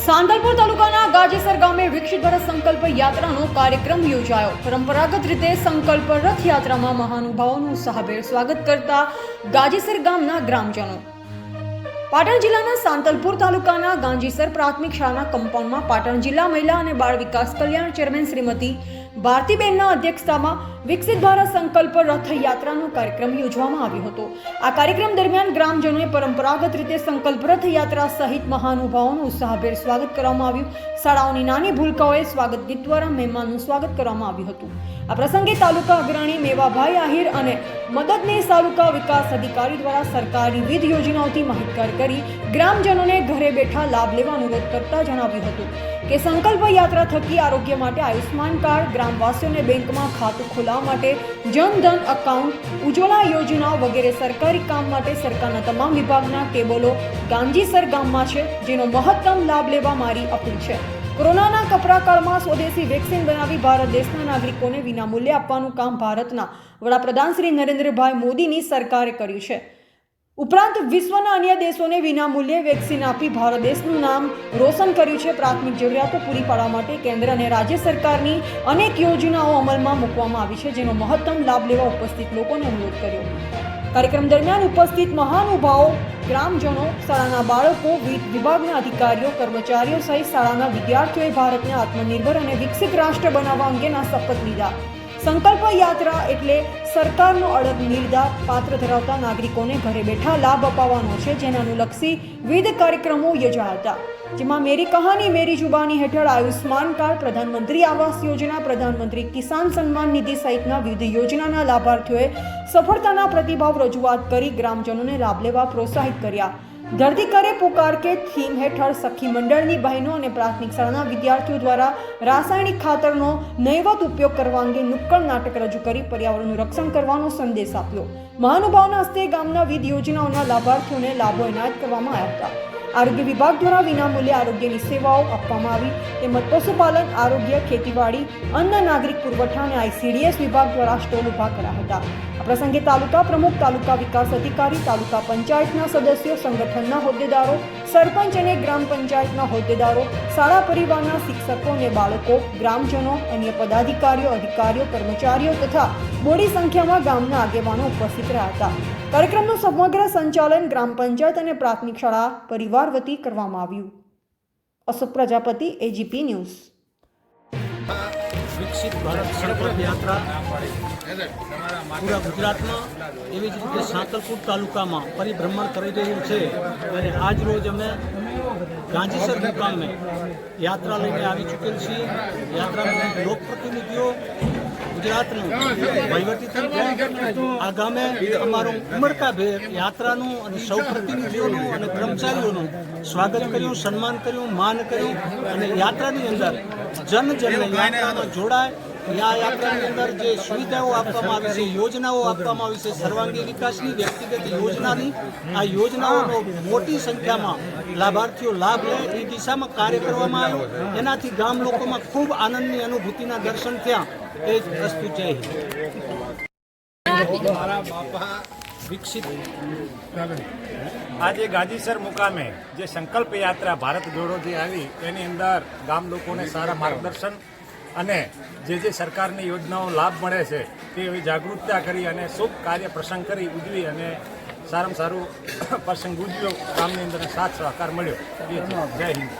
સાંતલપુર તાલુકાના ગાજેસર ગામે વિકસિત ભારત સંકલ્પ યાત્રાનો કાર્યક્રમ યોજાયો। પરંપરાગત રીતે સંકલ્પ રથયાત્રામાં મહાનુભાવોનું ઉત્સાહભેર સ્વાગત કરતા ગાજેસર ગામના ગ્રામજનો। પાટણ જિલ્લાના સાંતલપુર તાલુકાના ગાંજીસર પ્રાથમિક શાળાના કમ્પાઉન્ડમાં પાટણ જિલ્લા મહિલા અને બાળ વિકાસ કલ્યાણ ચેરમેન શ્રીમતી ભારતીબેનના અધ્યક્ષતામાં વિકસિત ભારત સંકલ્પ રથયાત્રાનો કાર્યક્રમ યોજવામાં આવ્યો હતો। આ કાર્યક્રમ દરમિયાન ગ્રામજનોએ પરંપરાગત રીતે સંકલ્પ રથયાત્રા સહિત મહાનુભાવોનું ઉત્સાહભેર સ્વાગત કરવામાં આવ્યું। શાળાઓની નાની ભૂલકાઓએ સ્વાગત ગીત દ્વારા મહેમાનનું સ્વાગત કરવામાં આવ્યું હતું। આ પ્રસંગે તાલુકા અગ્રણી મેવાભાઈ આહિર અને મદદનીશ તાલુકા વિકાસ અધિકારી દ્વારા સરકારી વિવિધ યોજનાઓથી માહિતગાર કરી ગ્રામજનોને ઘરે બેઠા લાભ લેવા અનુરોધ કરતા જણાવ્યું હતું કે સંકલ્પ યાત્રા થકી આરોગ્ય માટે આયુષ્માન કાર્ડ, ગ્રામવાસીઓને બેંકમાં ખાતું ખોલાવવા માટે જનધન એકાઉન્ટ, ઉજ્જવલા યોજનાઓ વગેરે સરકારી કામ માટે સરકારના તમામ વિભાગના કેબલો ગાંજીસર ગામમાં છે, જેનો મહત્તમ લાભ લેવા મારી અપીલ છે। કોરોનાના કપરા કાળમાં સ્વદેશી વેક્સિન બનાવી ભારત દેશના નાગરિકોને વિનામૂલ્યે આપવાનું કામ ભારતના વડાપ્રધાન શ્રી નરેન્દ્રભાઈ મોદીની સરકારે કર્યું છે। ઉપરાંત વિશ્વના અન્ય દેશોને વિનામૂલ્યે વેક્સિન આપી ભારત દેશનું નામ રોશન કર્યું છે। પ્રાથમિક જરૂરિયાતો પૂરી પાડવા માટે કેન્દ્ર અને રાજ્ય સરકારની અનેક યોજનાઓ અમલમાં મૂકવામાં આવી છે, જેનો મહત્તમ લાભ લેવા ઉપસ્થિત લોકોને અનુરોધ કર્યો। કાર્યક્રમ દરમિયાન ઉપસ્થિત મહાનુભાવો, ગ્રામજનો, શાળાના બાળકો, વિભાગના અધિકારીઓ, કર્મચારીઓ સહિત શાળાના વિદ્યાર્થીઓએ ભારતને આત્મનિર્ભર અને વિકસિત રાષ્ટ્ર બનાવવા અંગેના શપથ લીધા। સંકલ્પ યાત્રા એટલે સરકારનો અડગ નિર્ધાર પાત્ર ધરાવતા નાગરિકોને ઘરે બેઠા લાભ અપાવવાનો છે, જેને અનુલક્ષી વિવિધ કાર્યક્રમો યોજાયા હતા, જેમાં મેરી કહાની મેરી જુબાની હેઠળ આયુષ્માન કાર્ડ, પ્રધાનમંત્રી આવાસ યોજના, પ્રધાનમંત્રી કિસાન સન્માન નિધિ સહિતના વિવિધ યોજનાના લાભાર્થીઓએ સફળતાના પ્રતિભાવ રજૂઆત કરી ગ્રામજનોને લાભ લેવા પ્રોત્સાહિત કર્યા। ધરતી કરે પુકાર કે થીમ હેઠળ સખી મંડળની બહેનો અને પ્રાથમિક શાળાના વિદ્યાર્થીઓ દ્વારા રાસાયણિક ખાતરનો નહિવત ઉપયોગ કરવા અંગે નુક્કડ નાટક રજૂ કરી પર્યાવરણનું રક્ષણ કરવાનો સંદેશ આપ્યો। મહાનુભાવના હસ્તે ગામના વિવિધ યોજનાઓના લાભાર્થીઓને લાભો એનાયત કરવામાં આવ્યા હતા। આરોગ્ય વિભાગ દ્વારા વિનામૂલ્યે આરોગ્યની સેવાઓ આપવામાં આવી, તેમજ પશુપાલન, આરોગ્ય, ખેતીવાડી, અન્ન, નાગરિક પુરવઠા અને ICDS વિભાગ દ્વારા સ્ટોલ ઊભા કર્યા હતા। આ પ્રસંગે તાલુકા પ્રમુખ, તાલુકા વિકાસ અધિકારી, તાલુકા પંચાયતના સદસ્યો, સંગઠનના હોદ્દેદારો, સરપંચ અને ગ્રામ પંચાયતના હોદ્દેદારો, શાળા પરિવારના શિક્ષકો અને બાળકો, ગ્રામજનો, અન્ય પદાધિકારીઓ, અધિકારીઓ, કર્મચારીઓ તથા મોટી સંખ્યામાં ગામના આગેવાનો ઉપસ્થિત રહ્યા હતા। કાર્યક્રમનું સમગ્ર સંચાલન ગ્રામ પંચાયત અને પ્રાથમિક શાળા પરિવાર વતી કરવામાં આવ્યું। Ashok Prajapati, AGP news. વિકસિત ભારત સંકલ્પ યાત્રા પૂરા ગુજરાતમાં એવી જ રીતે સાંતલપુર તાલુકામાં પરિભ્રમણ કરી રહ્યું છે, અને આજ રોજ અમે ગાંજીસર મુકામે યાત્રા લઈને આવી ચૂકેલ છીએ। યાત્રામાં લોકપ્રતિનિધિઓ, ગુજરાતનું વહીવટીતંત્ર, આ ગામે અમારું ઉમળકાભેર યાત્રાનું અને સૌ પ્રતિનિધિઓનું અને કર્મચારીઓનું સ્વાગત કર્યું, સન્માન કર્યું, માન કર્યું, અને યાત્રાની અંદર જનજનને યાત્રામાં જોડાય, આ યાત્રાની અંદર જે સુવિધાઓ આપવામાં આવી છે, યોજનાઓ આપવામાં આવી છે, સર્વાંગી વિકાસની, વ્યક્તિગત યોજનાની, આ યોજનાઓનો મોટી સંખ્યામાં લાભાર્થીઓ લાભ લે એ દિશામાં કાર્ય કરવામાં આવ્યું। એનાથી ગામ લોકોમાં ખૂબ આનંદની અનુભૂતિના દર્શન થયા। એ જ વસ્તુ છે વિકસિત આજે ગાંજીસર મુકામે જે સંકલ્પ યાત્રા ભારત જોડોથી આવી, એની અંદર ગામ લોકોને સારા માર્ગદર્શન અને જે સરકારની યોજનાઓ લાભ મળે છે તે એવી જાગૃતતા કરી અને શુભ કાર્ય પ્રસંગ કરી ઉજવી અને સારામાં સારું પ્રસંગ ઉજવ્યો, ગામની અંદર સાથ સહકાર મળ્યો। જય હિન્દ।